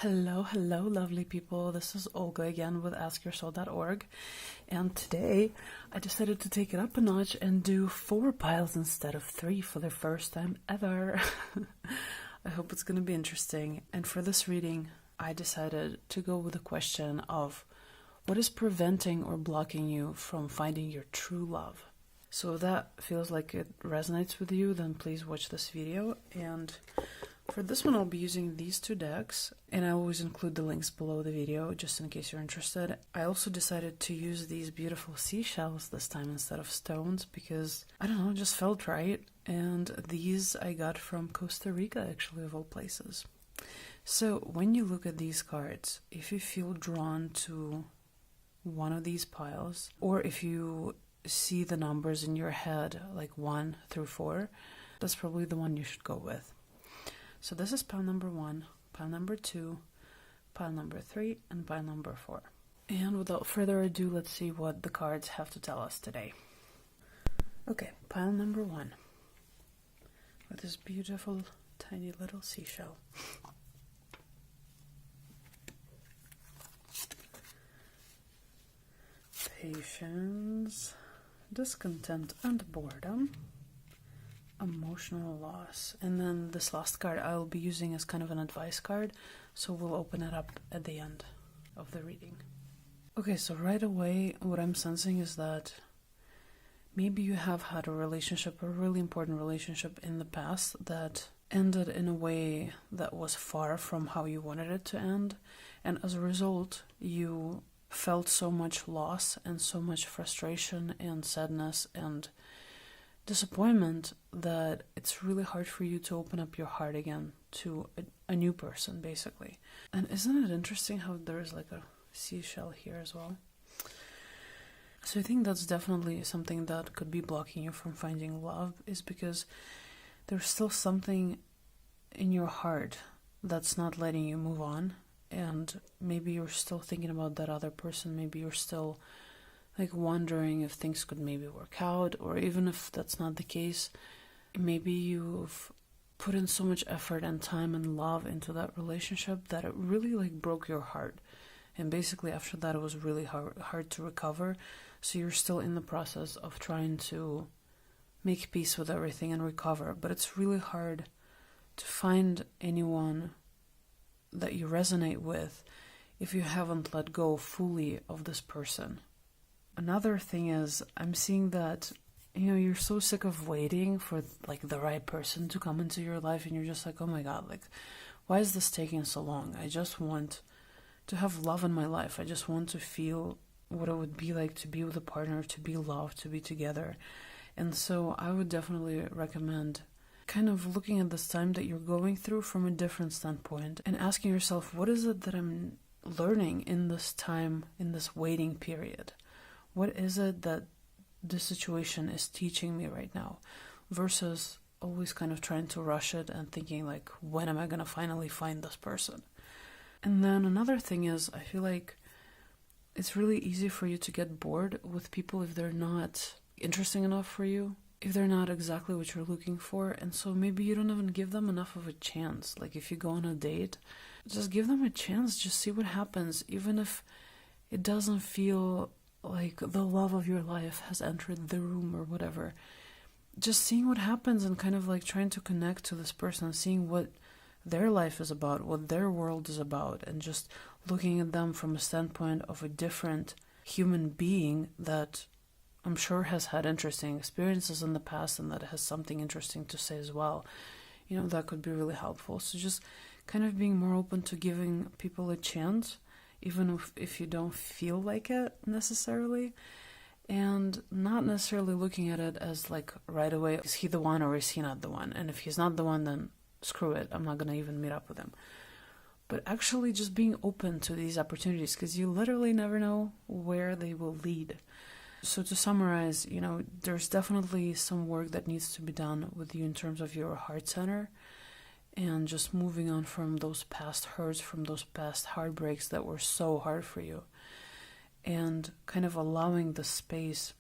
Hello, lovely people. This is Olga again with AskYourSoul.org, and today I decided to take it up a notch and do 4 piles instead of 3 for the first time ever. I hope it's going to be interesting. And for this reading, I decided to go with the question of what is preventing or blocking you from finding your true love. So if that feels like it resonates with you, then please watch this video. And for this one, I'll be using these 2 decks, and I always include the links below the video just in case you're interested. I also decided to use these beautiful seashells this time instead of stones because, I don't know, it just felt right. And these I got from Costa Rica, actually, of all places. So when you look at these cards, if you feel drawn to one of these piles, or if you see the numbers in your head, like 1 through 4, that's probably the one you should go with. So this is pile number 1, pile number 2, pile number 3, and pile number 4. And without further ado, let's see what the cards have to tell us today. Okay, pile number 1, with this beautiful tiny little seashell. Patience, discontent, and boredom. Emotional loss. And then this last card I'll be using as kind of an advice card, so we'll open it up at the end of the reading. Okay, so right away what I'm sensing is that maybe you have had a relationship, a really important relationship in the past that ended in a way that was far from how you wanted it to end, and as a result you felt so much loss and so much frustration and sadness and disappointment that it's really hard for you to open up your heart again to a new person, basically. And isn't it interesting how there's like a seashell here as well? So I think that's definitely something that could be blocking you from finding love, is because there's still something in your heart that's not letting you move on, and maybe you're still thinking about that other person. Maybe you're still like wondering if things could maybe work out, or even if that's not the case, maybe you've put in so much effort and time and love into that relationship that it really like broke your heart, and basically after that it was really hard to recover. So you're still in the process of trying to make peace with everything and recover, but it's really hard to find anyone that you resonate with if you haven't let go fully of this person. Another thing is, I'm seeing that, you're so sick of waiting for like the right person to come into your life, and you're just like, oh my god, like, why is this taking so long? I just want to have love in my life. I just want to feel what it would be like to be with a partner, to be loved, to be together. And so I would definitely recommend kind of looking at this time that you're going through from a different standpoint and asking yourself, what is it that I'm learning in this time, in this waiting period? What is it that this situation is teaching me right now? Versus always kind of trying to rush it and thinking like, when am I going to finally find this person? And then another thing is, I feel like it's really easy for you to get bored with people if they're not interesting enough for you, if they're not exactly what you're looking for. And so maybe you don't even give them enough of a chance. Like if you go on a date, just give them a chance, just see what happens, even if it doesn't feel like the love of your life has entered the room or whatever. Just seeing what happens and kind of like trying to connect to this person, seeing what their life is about, what their world is about, and just looking at them from a standpoint of a different human being that I'm sure has had interesting experiences in the past and that has something interesting to say as well. That could be really helpful. So just kind of being more open to giving people a chance, even if you don't feel like it necessarily, and not necessarily looking at it as like right away, is he the one or is he not the one? And if he's not the one, then screw it, I'm not going to even meet up with him. But actually just being open to these opportunities, because you literally never know where they will lead. So to summarize, there's definitely some work that needs to be done with you in terms of your heart center, and just moving on from those past hurts, from those past heartbreaks that were so hard for you, and kind of allowing the space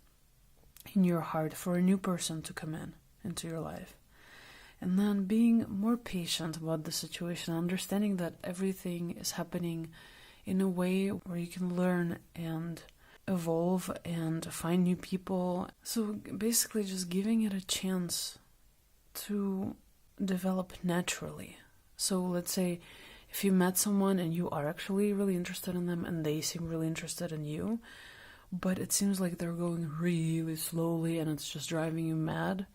in your heart for a new person to come into your life. And then being more patient about the situation, understanding that everything is happening in a way where you can learn and evolve and find new people. So basically just giving it a chance to develop naturally. So let's say if you met someone and you are actually really interested in them and they seem really interested in you, but it seems like they're going really slowly and it's just driving you mad,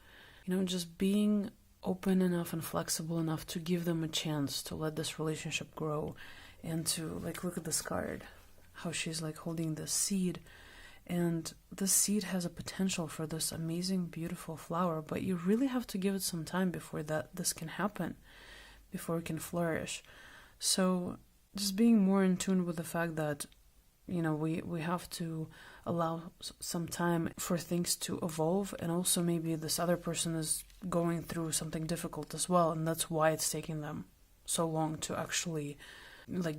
just being open enough and flexible enough to give them a chance to let this relationship grow, and to look at this card, how she's holding this seed, and this seed has a potential for this amazing, beautiful flower, but you really have to give it some time before this can happen, before it can flourish. So just being more in tune with the fact that we have to allow some time for things to evolve, and also maybe this other person is going through something difficult as well, and that's why it's taking them so long to actually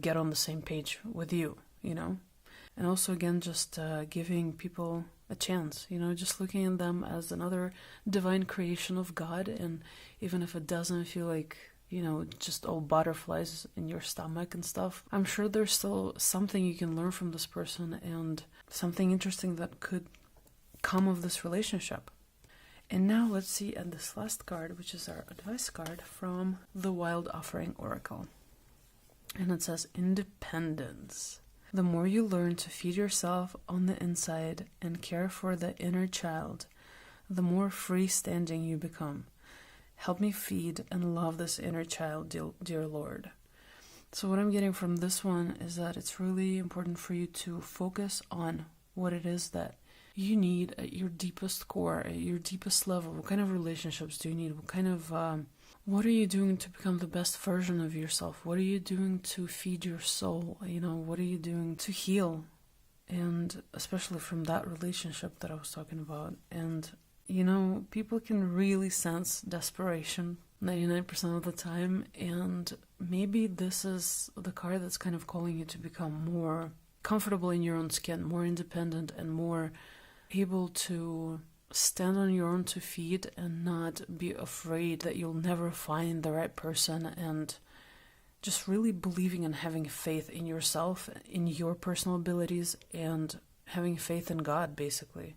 get on the same page with you, And also again, just giving people a chance, just looking at them as another divine creation of God, and even if it doesn't feel like just all butterflies in your stomach and stuff, I'm sure there's still something you can learn from this person and something interesting that could come of this relationship. And now let's see at this last card, which is our advice card from the Wild Offering Oracle. And it says independence. The more you learn to feed yourself on the inside and care for the inner child, the more freestanding you become. Help me feed and love this inner child, dear Lord. So what I'm getting from this one is that it's really important for you to focus on what it is that you need at your deepest core, at your deepest level. What kind of relationships do you need? What are you doing to become the best version of yourself? What are you doing to feed your soul? What are you doing to heal? And especially from that relationship that I was talking about. And people can really sense desperation 99% of the time, and maybe this is the card that's kind of calling you to become more comfortable in your own skin, more independent, and more able to stand on your own 2 feet and not be afraid that you'll never find the right person, and just really believing and having faith in yourself, in your personal abilities, and having faith in God, basically.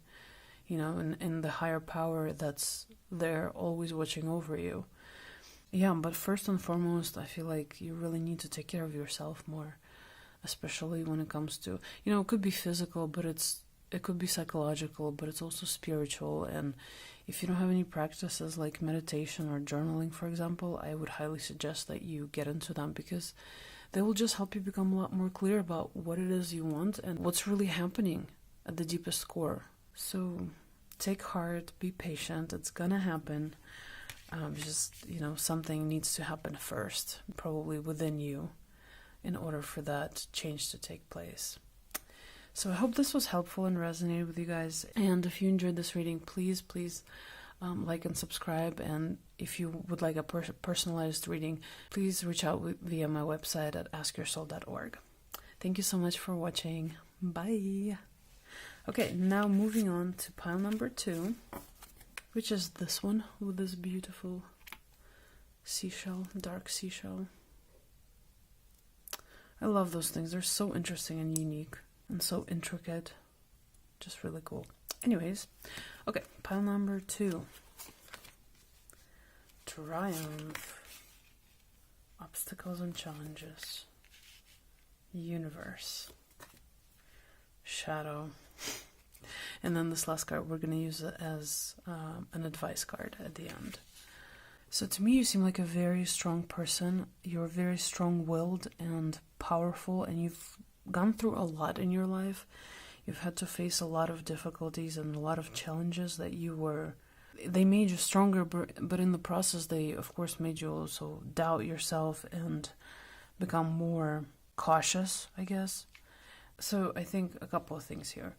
In the higher power that's there, always watching over you. Yeah, but first and foremost, I feel like you really need to take care of yourself more, especially when it comes to, it could be physical, but it could be psychological, but it's also spiritual. And if you don't have any practices like meditation or journaling, for example, I would highly suggest that you get into them, because they will just help you become a lot more clear about what it is you want and what's really happening at the deepest core. So take heart, be patient, it's gonna happen. Something needs to happen first, probably within you, in order for that change to take place. So I hope this was helpful and resonated with you guys. And if you enjoyed this reading, please like and subscribe. And if you would like a personalized reading, please reach out via my website at askyoursoul.org. Thank you so much for watching. Bye. Okay, now moving on to pile number 2, which is this one with this beautiful seashell, dark seashell. I love those things. They're so interesting and unique and so intricate. Just really cool. Anyways, okay, pile number 2. Triumph. Obstacles and challenges. Universe. Shadow. And then this last card, we're going to use it as an advice card at the end. So to me, you seem like a very strong person. You're very strong-willed and powerful, and you've gone through a lot in your life. You've had to face a lot of difficulties and a lot of challenges that they made you stronger, but in the process, they, of course, made you also doubt yourself and become more cautious, I guess. So I think a couple of things here.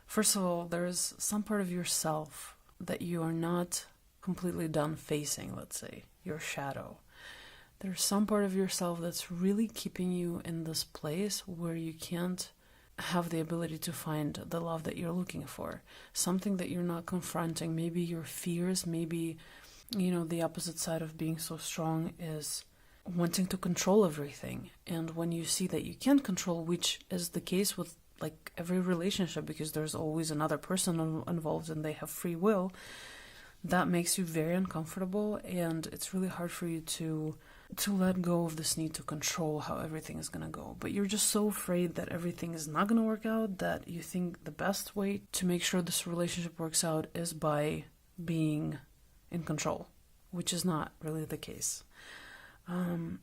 First of all, there is some part of yourself that you are not completely done facing, let's say, your shadow. There's some part of yourself that's really keeping you in this place where you can't have the ability to find the love that you're looking for. Something that you're not confronting, maybe your fears, maybe The opposite side of being so strong is wanting to control everything. And when you see that you can't control, which is the case with like every relationship, because there's always another person involved and they have free will, that makes you very uncomfortable, and it's really hard for you to let go of this need to control how everything is going to go. But you're just so afraid that everything is not going to work out that you think the best way to make sure this relationship works out is by being in control, which is not really the case.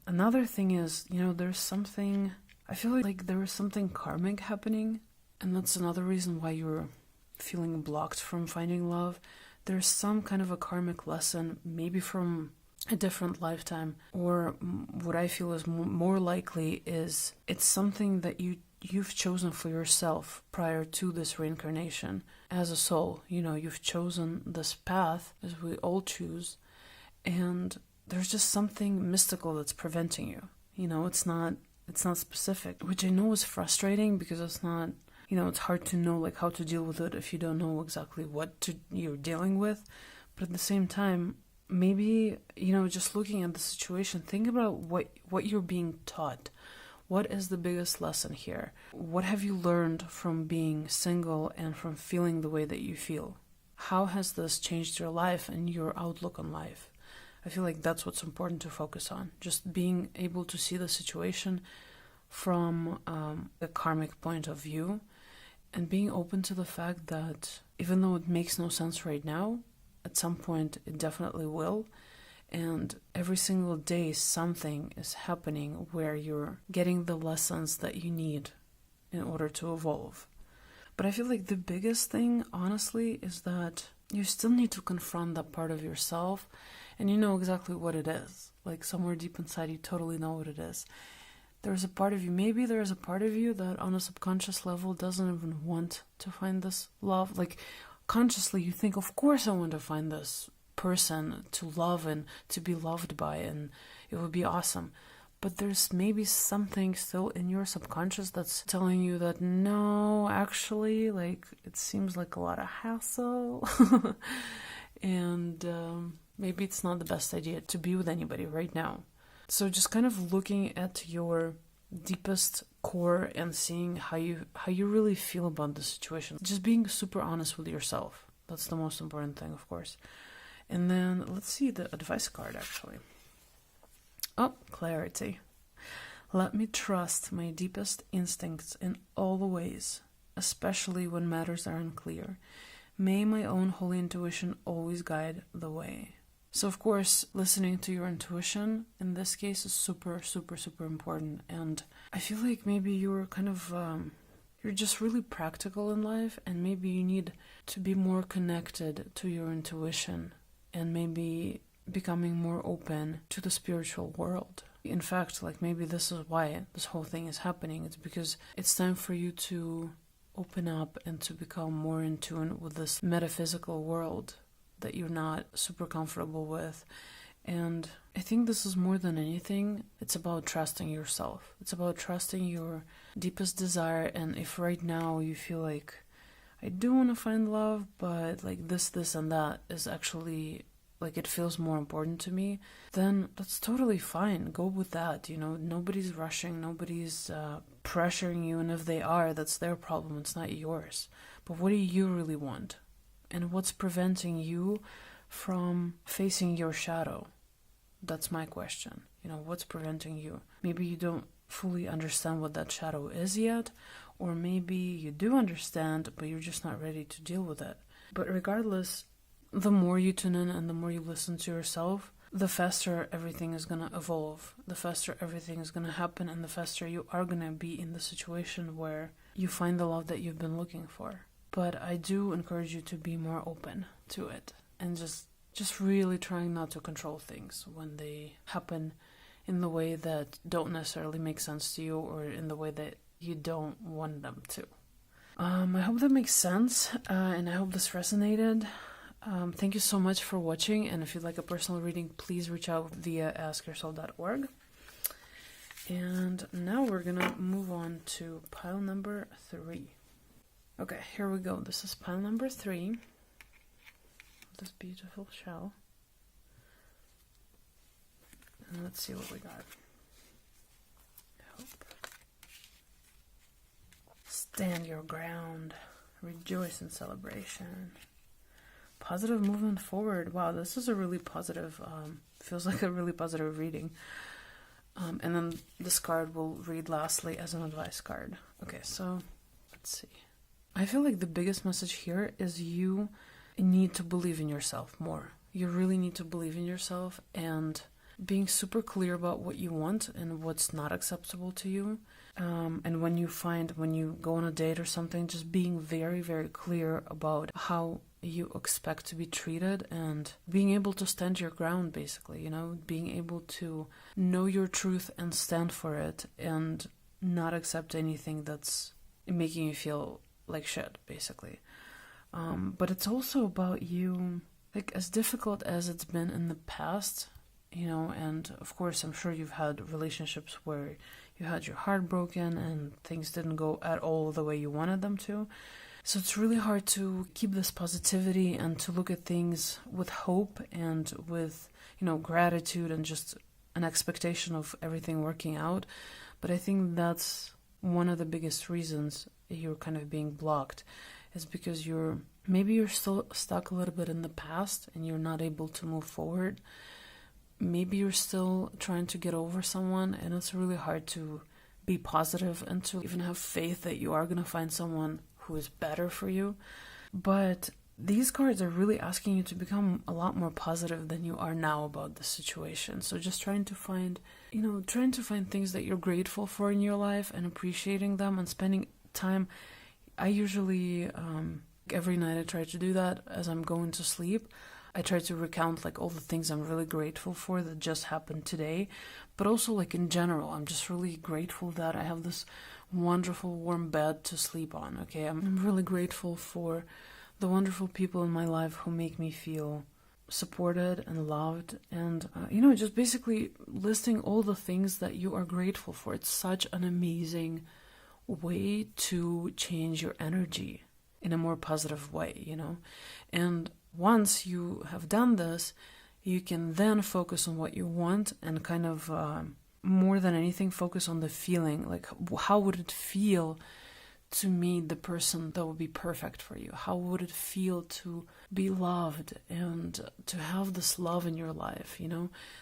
Another thing is, there's something, I feel like there is something karmic happening, and that's another reason why you're feeling blocked from finding love. There's some kind of a karmic lesson, maybe from a different lifetime, or what I feel is more likely is it's something that you've chosen for yourself prior to this reincarnation as a soul. You've chosen this path, as we all choose, and there's just something mystical that's preventing you. It's not specific, which I know is frustrating because it's not, it's hard to know like how to deal with it if you don't know exactly what you're dealing with. But at the same time, maybe, just looking at the situation, think about what you're being taught. What is the biggest lesson here? What have you learned from being single and from feeling the way that you feel? How has this changed your life and your outlook on life? I feel like that's what's important to focus on. Just being able to see the situation from a karmic point of view, and being open to the fact that even though it makes no sense right now, at some point it definitely will. And every single day something is happening where you're getting the lessons that you need in order to evolve. But I feel like the biggest thing, honestly, is that you still need to confront that part of yourself, and you know exactly what it is. Like somewhere deep inside you totally know what it is. There's a part of you, maybe there's a part of you that on a subconscious level doesn't even want to find this love. Like consciously you think, of course I want to find this person to love and to be loved by, and it would be awesome. But there's maybe something still in your subconscious that's telling you that no, actually, like it seems like a lot of hassle. And maybe it's not the best idea to be with anybody right now. So just kind of looking at your deepest core and seeing how you really feel about the situation. Just being super honest with yourself. That's the most important thing, of course. And then let's see the advice card, actually. Oh, clarity. Let me trust my deepest instincts in all the ways, especially when matters are unclear. May my own holy intuition always guide the way. So, of course, listening to your intuition in this case is super, super, super important. And I feel like maybe you're kind of, you're just really practical in life, and maybe you need to be more connected to your intuition and maybe becoming more open to the spiritual world. In fact, like maybe this is why this whole thing is happening. It's because it's time for you to open up and to become more in tune with this metaphysical world that you're not super comfortable with. And I think this is more than anything, it's about trusting yourself. It's about trusting your deepest desire. And if right now you feel like, I do want to find love, but like this and that is actually, like it feels more important to me, then that's totally fine. Go with that. Nobody's rushing, nobody's pressuring you. And if they are, that's their problem. It's not yours. But what do you really want? And what's preventing you from facing your shadow? That's my question. What's preventing you? Maybe you don't fully understand what that shadow is yet, or maybe you do understand, but you're just not ready to deal with it. But regardless, the more you tune in and the more you listen to yourself, the faster everything is going to evolve, the faster everything is going to happen, and the faster you are going to be in the situation where you find the love that you've been looking for. But I do encourage you to be more open to it and just really trying not to control things when they happen in the way that don't necessarily make sense to you or in the way that you don't want them to. I hope that makes sense, and I hope this resonated. Thank you so much for watching, and if you'd like a personal reading, please reach out via askyoursoul.org. And now we're gonna move on to pile number 3. Okay, here we go. This is pile number 3. This beautiful shell. And let's see what we got. Hope. Stand your ground. Rejoice in celebration. Positive movement forward. Wow, this is a really positive, feels like a really positive reading. And then this card will read lastly as an advice card. Okay, so let's see. I feel like the biggest message here is you need to believe in yourself more. You really need to believe in yourself and being super clear about what you want and what's not acceptable to you. And when you go on a date or something, just being very, very clear about how you expect to be treated and being able to stand your ground, basically, being able to know your truth and stand for it and not accept anything that's making you feel like shit, basically. But it's also about you, like, as difficult as it's been in the past, and of course I'm sure you've had relationships where you had your heart broken and things didn't go at all the way you wanted them to. So it's really hard to keep this positivity and to look at things with hope and with, gratitude and just an expectation of everything working out. But I think that's one of the biggest reasons you're kind of being blocked, is because you're still stuck a little bit in the past and you're not able to move forward. Maybe you're still trying to get over someone, and it's really hard to be positive and to even have faith that you are going to find someone who is better for you. But these cards are really asking you to become a lot more positive than you are now about the situation. So just trying to find things that you're grateful for in your life and appreciating them and spending time. I usually, every night I try to do that as I'm going to sleep. I try to recount all the things I'm really grateful for that just happened today, but also in general, I'm just really grateful that I have this wonderful warm bed to sleep on. Okay, I'm really grateful for the wonderful people in my life who make me feel supported and loved, and just basically listing all the things that you are grateful for. It's such an amazing way to change your energy in a more positive way, and once you have done this, you can then focus on what you want and kind of, more than anything, focus on the feeling. How would it feel to meet the person that would be perfect for you? How would it feel to be loved and to have this love in your life,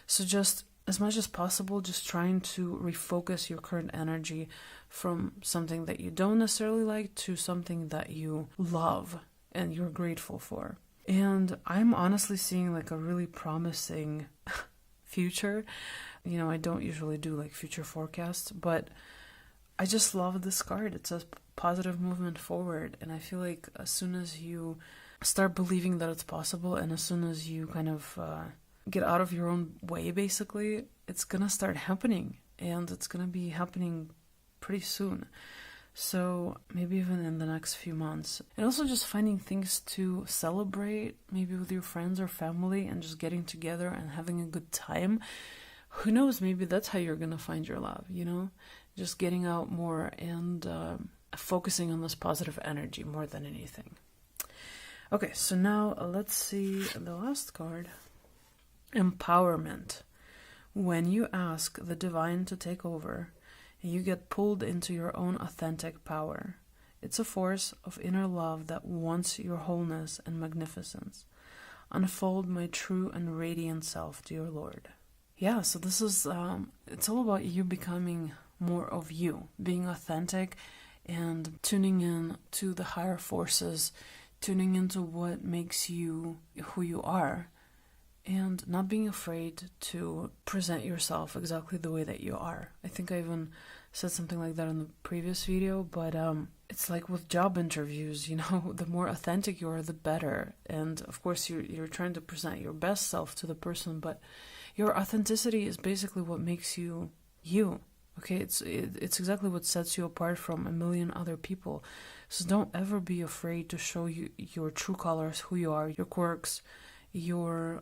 So just as much as possible, just trying to refocus your current energy from something that you don't necessarily like to something that you love and you're grateful for. And I'm honestly seeing a really promising future. I don't usually do future forecasts, but I just love this card. It says positive movement forward. And I feel like as soon as you start believing that it's possible and as soon as you kind of get out of your own way, basically, it's going to start happening. And it's going to be happening pretty soon. So maybe even in the next few months. And also just finding things to celebrate, maybe with your friends or family, and just getting together and having a good time. Who knows, maybe that's how you're going to find your love, Just getting out more and focusing on this positive energy more than anything. Okay, so now let's see the last card. Empowerment. When you ask the divine to take over, you get pulled into your own authentic power. It's a force of inner love that wants your wholeness and magnificence. Unfold my true and radiant self, dear Lord. Yeah, so this is, it's all about you becoming more of you, being authentic and tuning in to the higher forces, tuning into what makes you who you are, and not being afraid to present yourself exactly the way that you are. I think I even said something like that in the previous video, but it's like with job interviews, the more authentic you are, the better. And of course, you're trying to present your best self to the person, but your authenticity is basically what makes you you. Okay, it's exactly what sets you apart from a million other people. So don't ever be afraid to show your true colors, who you are, your quirks, your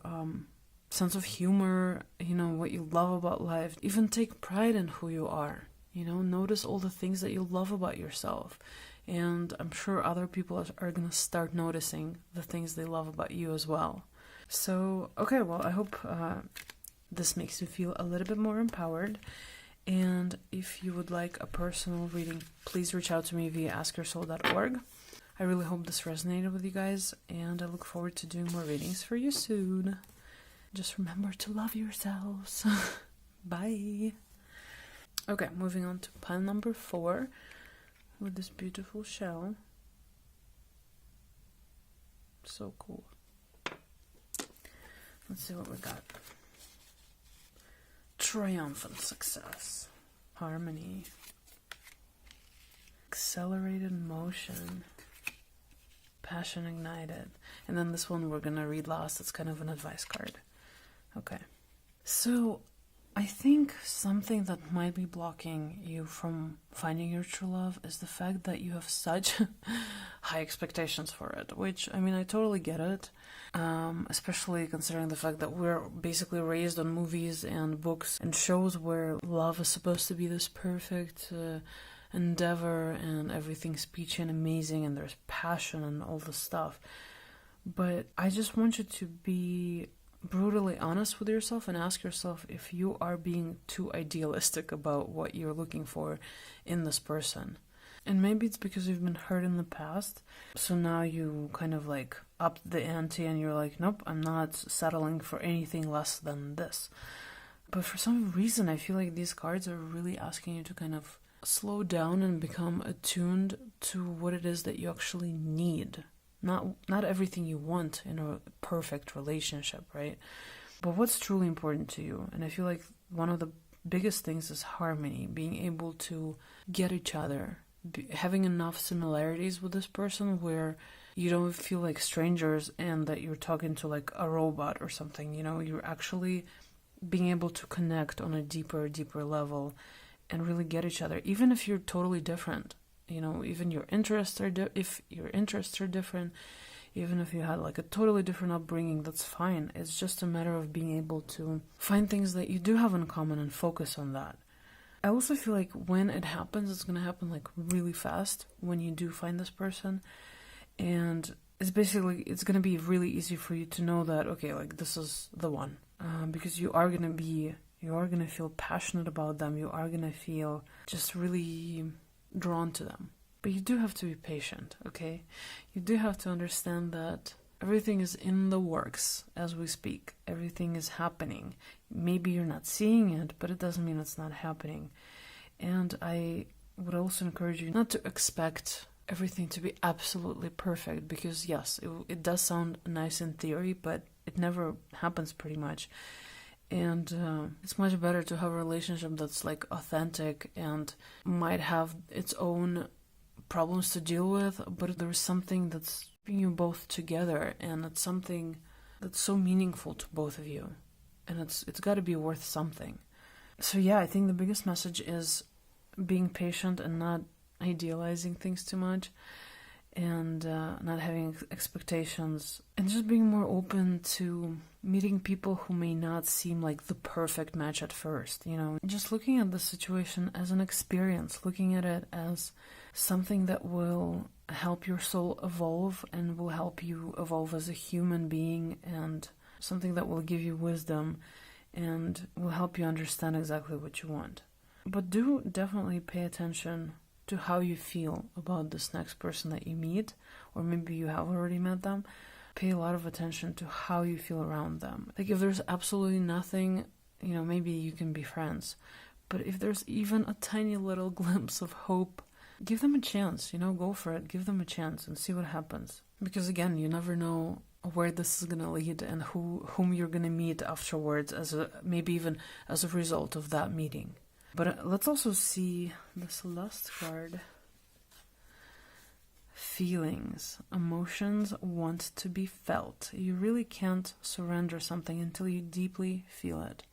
sense of humor, what you love about life. Even take pride in who you are. Notice all the things that you love about yourself. And I'm sure other people are going to start noticing the things they love about you as well. So, okay, well, I hope this makes you feel a little bit more empowered. And if you would like a personal reading, please reach out to me via askyoursoul.org. I really hope this resonated with you guys, and I look forward to doing more readings for you soon. Just remember to love yourselves. Bye. Okay, moving on to pile number 4 with this beautiful shell. So cool. Let's see what we got. Triumphant success. Harmony. Accelerated motion. Passion ignited. And then this one we're going to read last. It's kind of an advice card. Okay. So I think something that might be blocking you from finding your true love is the fact that you have such high expectations for it, which, I mean, I totally get it, especially considering the fact that we're basically raised on movies and books and shows where love is supposed to be this perfect endeavor and everything's peachy and amazing and there's passion and all this stuff. But I just want you to be brutally honest with yourself and ask yourself if you are being too idealistic about what you're looking for in this person. And maybe it's because you've been hurt in the past, so now you kind of like upped the ante and you're like, nope, I'm not settling for anything less than this. But for some reason, I feel like these cards are really asking you to kind of slow down and become attuned to what it is that you actually need. Not everything you want in a perfect relationship, right? But what's truly important to you. And I feel like one of the biggest things is harmony, being able to get each other, having enough similarities with this person where you don't feel like strangers and that you're talking to like a robot or something, you know, you're actually being able to connect on a deeper level and really get each other, even if you're totally different. You know, even your interests are if your interests are different, even if you had like a totally different upbringing, that's fine. It's just a matter of being able to find things that you do have in common and focus on that. I also feel like when it happens, it's going to happen like really fast when you do find this person. And it's going to be really easy for you to know that, okay, like this is the one. Because you are going to feel passionate about them. You are going to feel just really drawn to them. But you do have to be patient, okay? You do have to understand that everything is in the works as we speak. Everything is happening. Maybe you're not seeing it, but it doesn't mean it's not happening. And I would also encourage you not to expect everything to be absolutely perfect, because yes, it does sound nice in theory, but it never happens pretty much. And it's much better to have a relationship that's like authentic and might have its own problems to deal with, but there's something that's bringing you both together, and it's something that's so meaningful to both of you, and it's got to be worth something. So yeah, I think the biggest message is being patient and not idealizing things too much, and not having expectations, and just being more open to meeting people who may not seem like the perfect match at first, you know. Just looking at the situation as an experience, looking at it as something that will help your soul evolve and will help you evolve as a human being, and something that will give you wisdom and will help you understand exactly what you want. But do definitely pay attention to how you feel about this next person that you meet, or maybe you have already met them. Pay a lot of attention to how you feel around them. Like if there's absolutely nothing, you know, maybe you can be friends. But if there's even a tiny little glimpse of hope, give them a chance, you know, go for it. Give them a chance and see what happens. Because again, you never know where this is going to lead and whom you're going to meet afterwards, maybe even as a result of that meeting. But let's also see this last card. Feelings, emotions want to be felt. You really can't surrender something until you deeply feel it.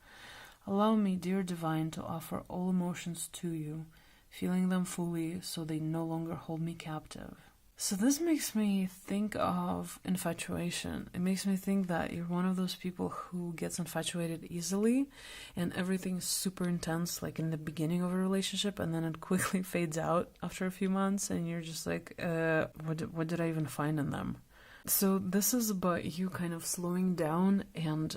Allow me, dear divine, to offer all emotions to you, feeling them fully so they no longer hold me captive. So this makes me think of infatuation. It makes me think that you're one of those people who gets infatuated easily and everything's super intense, like in the beginning of a relationship, and then it quickly fades out after a few months and you're just like, what did I even find in them? So this is about you kind of slowing down and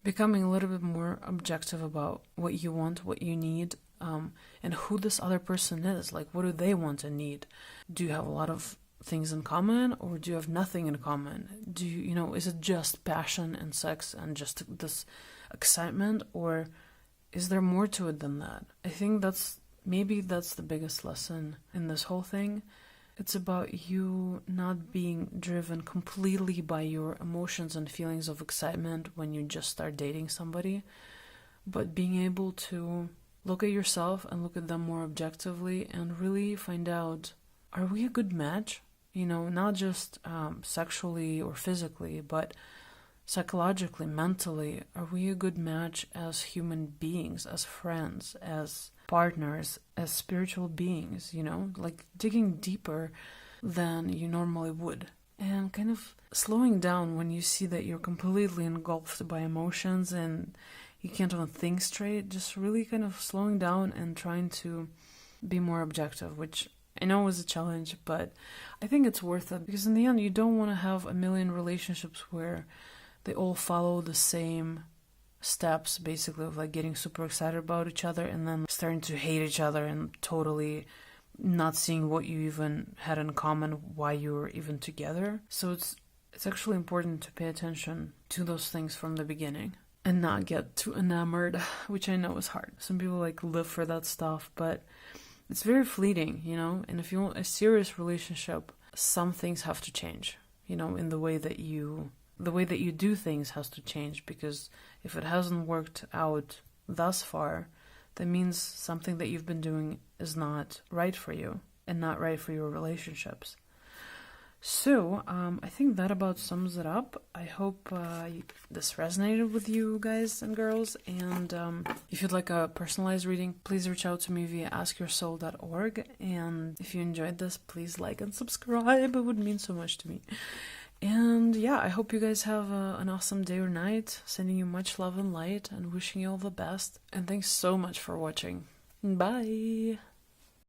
becoming a little bit more objective about what you want, what you need, and who this other person is. Like, what do they want and need? Do you have a lot of things in common, or do you have nothing in common? Do you, is it just passion and sex and just this excitement, or is there more to it than that? I think that's the biggest lesson in this whole thing. It's about you not being driven completely by your emotions and feelings of excitement when you just start dating somebody, but being able to look at yourself and look at them more objectively and really find out, are we a good match? Not just sexually or physically, but psychologically, mentally. Are we a good match as human beings, as friends, as partners, as spiritual beings, like digging deeper than you normally would, and kind of slowing down when you see that you're completely engulfed by emotions and you can't even think straight. Just really kind of slowing down and trying to be more objective, which I know is a challenge, but I think it's worth it, because in the end you don't want to have a million relationships where they all follow the same steps, basically, of like getting super excited about each other and then starting to hate each other and totally not seeing what you even had in common, why you were even together. So it's actually important to pay attention to those things from the beginning and not get too enamored, which I know is hard. Some people like live for that stuff, but it's very fleeting, and if you want a serious relationship, some things have to change, in the way that you do things has to change, because if it hasn't worked out thus far, that means something that you've been doing is not right for you and not right for your relationships. So, I think that about sums it up. I hope this resonated with you guys and girls, and if you'd like a personalized reading, please reach out to me via askyoursoul.org, and if you enjoyed this, please like and subscribe. It would mean so much to me. And yeah, I hope you guys have an awesome day or night. Sending you much love and light and wishing you all the best. And thanks so much for watching. Bye!